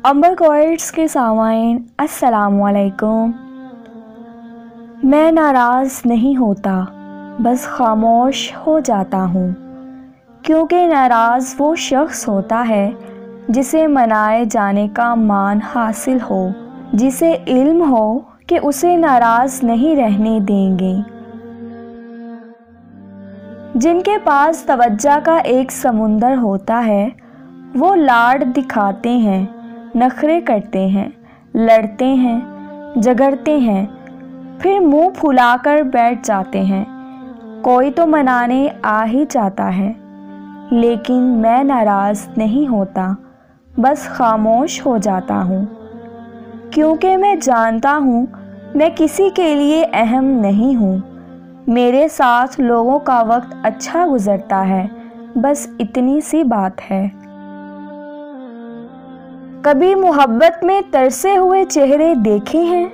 अंबर Coetzee के सामाइन अस्सलामुअलैकुम। मैं नाराज़ नहीं होता, बस खामोश हो जाता हूँ, क्योंकि नाराज़ वो शख्स होता है जिसे मनाए जाने का मान हासिल हो, जिसे इल्म हो कि उसे नाराज़ नहीं रहने देंगे। जिनके पास तवज्जो का एक समुंदर होता है, वो लाड दिखाते हैं, नखरे करते हैं, लड़ते हैं, झगड़ते हैं, फिर मुंह फुलाकर बैठ जाते हैं। कोई तो मनाने आ ही जाता है, लेकिन मैं नाराज़ नहीं होता, बस खामोश हो जाता हूँ, क्योंकि मैं जानता हूँ मैं किसी के लिए अहम नहीं हूँ। मेरे साथ लोगों का वक्त अच्छा गुजरता है, बस इतनी सी बात है। कभी मोहब्बत में तरसे हुए चेहरे देखे हैं?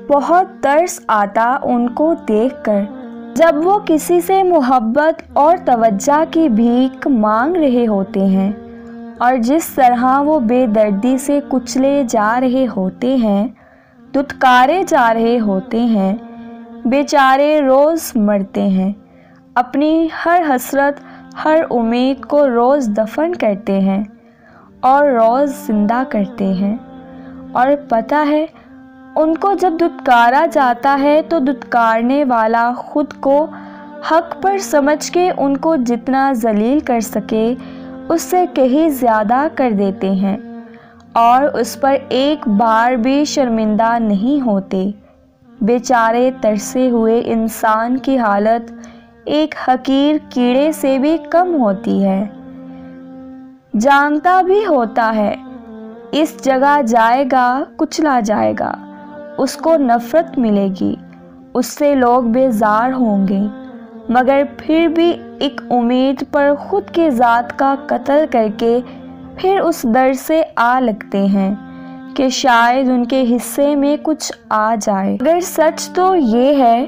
बहुत तरस आता उनको देखकर, जब वो किसी से मोहब्बत और तवज्जो की भीख मांग रहे होते हैं, और जिस तरह वो बेदर्दी से कुचले जा रहे होते हैं, दुत्कारे जा रहे होते हैं। बेचारे रोज़ मरते हैं, अपनी हर हसरत, हर उम्मीद को रोज़ दफन करते हैं और रोज़ ज़िंदा करते हैं। और पता है, उनको जब दुत्कारा जाता है तो दुत्कारने वाला खुद को हक पर समझ के उनको जितना जलील कर सके उससे कहीं ज़्यादा कर देते हैं, और उस पर एक बार भी शर्मिंदा नहीं होते। बेचारे तरसे हुए इंसान की हालत एक हकीर कीड़े से भी कम होती है। जानता भी होता है इस जगह जाएगा, कुचला जाएगा, उसको नफ़रत मिलेगी, उससे लोग बेजार होंगे, मगर फिर भी एक उम्मीद पर खुद की ज़ात का कत्ल करके फिर उस दर से आ लगते हैं कि शायद उनके हिस्से में कुछ आ जाए। अगर सच तो ये है,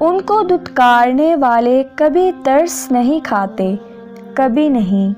उनको दुत्कारने वाले कभी तरस नहीं खाते, कभी नहीं।